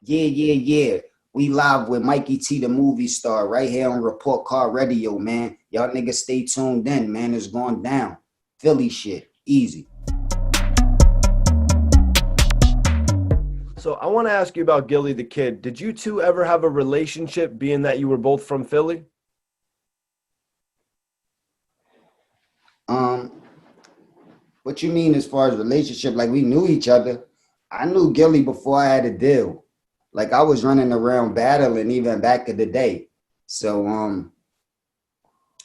Yeah. We live with Mikey T, the movie star, right here on Report Card Radio, man. Y'all niggas stay tuned in, man. It's going down. Philly shit. Easy. So I want to ask you about Gillie Da Kid. Did you two ever have a relationship, being that you were both from Philly? What you mean as far as relationship? Like we knew each other. I knew Gillie before I had a deal. Like I was running around battling even back in the day. So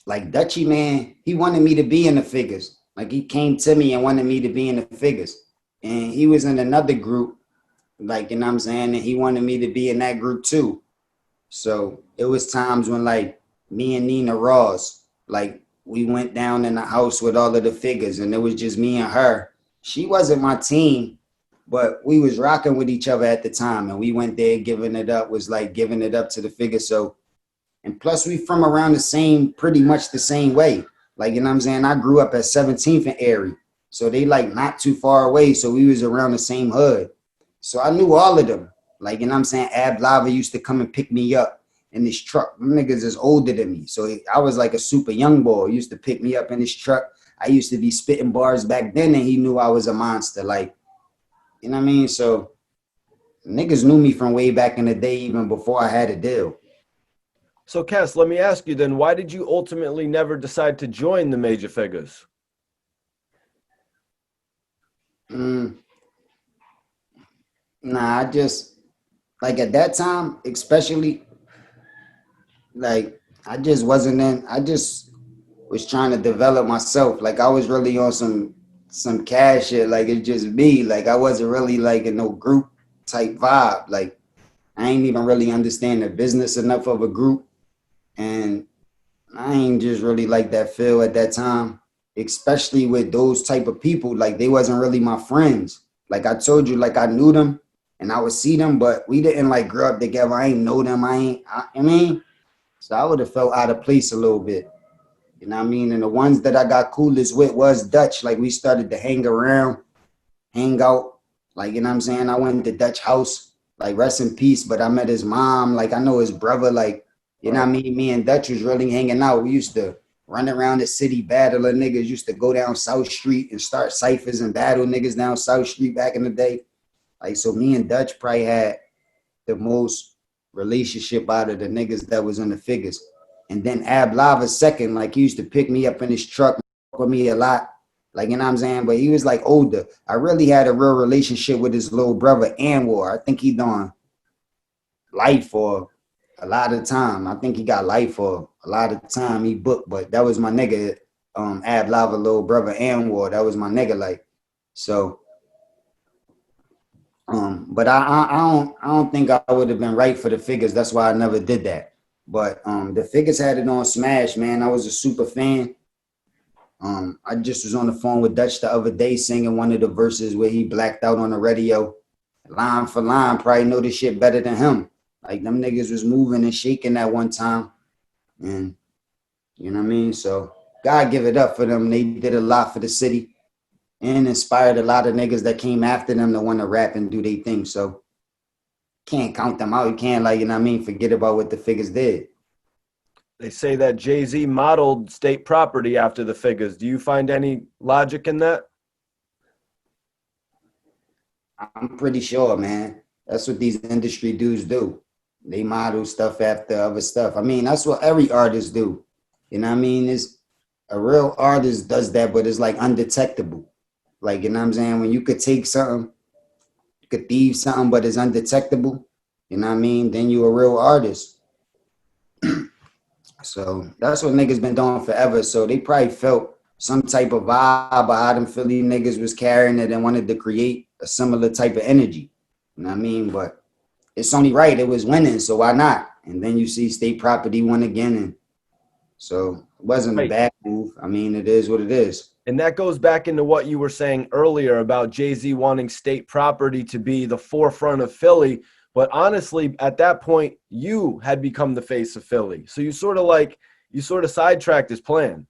like Dutchy man, he wanted me to be in the Figgas. Like he came to me and wanted me to be in the Figgas. And he was in another group, like, you know what I'm saying? And he wanted me to be in that group too. So it was times when like me and Nina Ross, like we went down in the house with all of the Figgas and it was just me and her. She wasn't my team, but we was rocking with each other at the time. And we went there giving it up, was like giving it up to the Figgas. So, and plus we from around the same, pretty much the same way. Like, you know what I'm saying? I grew up at 17th and Erie. So they like not too far away. So we was around the same hood. So I knew all of them. Like, you know what I'm saying? Ab Lava used to come and pick me up in this truck. Them niggas is older than me. So I was like a super young boy. He used to pick me up in his truck. I used to be spitting bars back then and he knew I was a monster. Like, you know what I mean? So niggas knew me from way back in the day, even before I had a deal. So Cass, let me ask you then, why did you ultimately never decide to join the Major Figgas? Nah, I just, like at that time, especially, like I just wasn't in, I just was trying to develop myself. Like I was really on some cash shit. Like it's just me. Like I wasn't really like in no group type vibe. Like I ain't even really understand the business enough of a group. And I ain't just really like that feel at that time, especially with those type of people. Like they wasn't really my friends. Like I told you, like I knew them and I would see them, but we didn't like grow up together. I ain't know them. I mean, so I would have felt out of place a little bit. You know what I mean? And the ones that I got coolest with was Dutch. Like we started to hang around, hang out. Like, you know what I'm saying? I went to Dutch house, like rest in peace, but I met his mom. Like I know his brother, like, you know what I mean? Me and Dutch was really hanging out. We used to run around the city battling niggas, used to go down South Street and start ciphers and battle niggas down South Street back in the day. Like, so me and Dutch probably had the most relationship out of the niggas that was in the Figgas. And then Ab Lava second, like he used to pick me up in his truck with me a lot. Like, you know what I'm saying? But he was like older. I really had a real relationship with his little brother, Anwar. I think he done life for a lot of time. I think he got life for a lot of time he booked, but that was my nigga, Ab Lava little brother, Anwar. That was my nigga, like, so. But I don't think I would have been right for the Figgas. That's why I never did that. But the Figgas had it on Smash, man. I was a super fan. I just was on the phone with Dutch the other day singing one of the verses where he blacked out on the radio. Line for line, probably know this shit better than him. Like them niggas was moving and shaking that one time. And you know what I mean? So God give it up for them. They did a lot for the city and inspired a lot of niggas that came after them to want to rap and do their thing. So can't count them out. You can't, like, you know what I mean, forget about what the Figgas did. They say that Jay-Z modeled state property after the Figgas. Do you find any logic in that? I'm pretty sure, man. That's what these industry dudes do. They model stuff after other stuff. I mean, that's what every artist do. You know what I mean? It's a real artist does that, but it's like undetectable. Like, you know what I'm saying? When you could take something, you could thieve something, but it's undetectable, you know what I mean? Then you a real artist. So that's what niggas been doing forever. So they probably felt some type of vibe about how them Philly niggas was carrying it and wanted to create a similar type of energy. You know what I mean? But it's only right. It was winning, so why not? And then you see state property won again. And so it wasn't a Right. bad move. I mean, it is what it is. And that goes back into what you were saying earlier about Jay-Z wanting state property to be the forefront of Philly. But honestly, at that point, you had become the face of Philly. So you sort of sidetracked his plan.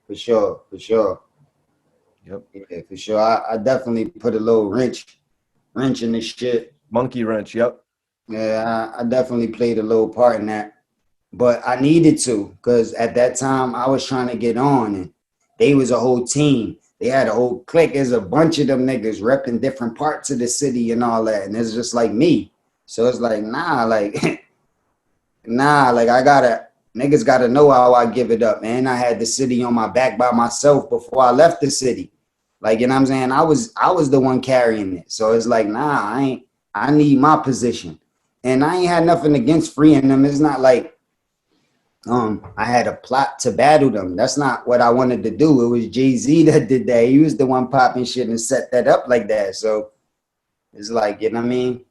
For sure. Yep. Yeah, for sure. I definitely put a little wrench in this shit. Monkey wrench. Yep. Yeah, I definitely played a little part in that. But I needed to because at that time I was trying to get on and they was a whole team. They had a whole clique. There's a bunch of them niggas repping different parts of the city and all that. And it's just like me. So it's like, nah, like, nah, like I gotta, niggas gotta know how I give it up, man. I had the city on my back by myself before I left the city. Like, you know what I'm saying? I was the one carrying it. So it's like, nah, I need my position. And I ain't had nothing against freeing them. It's not like I had a plot to battle them. That's not what I wanted to do. It was Jay-Z that did that. He was the one popping shit and set that up like that. So it's like, you know what I mean?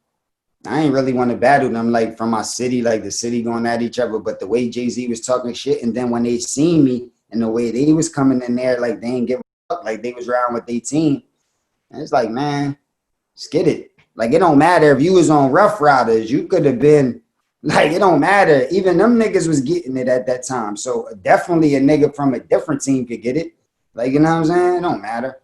I ain't really want to battle them like from my city, like the city going at each other. But the way Jay-Z was talking shit, and then when they seen me and the way they was coming in there, like they ain't give a fuck, like they was riding with their team. And it's like, man, just get it. Like it don't matter if you was on Rough Riders, you could have been like it don't matter. Even them niggas was getting it at that time. So definitely a nigga from a different team could get it. Like you know what I'm saying? It don't matter.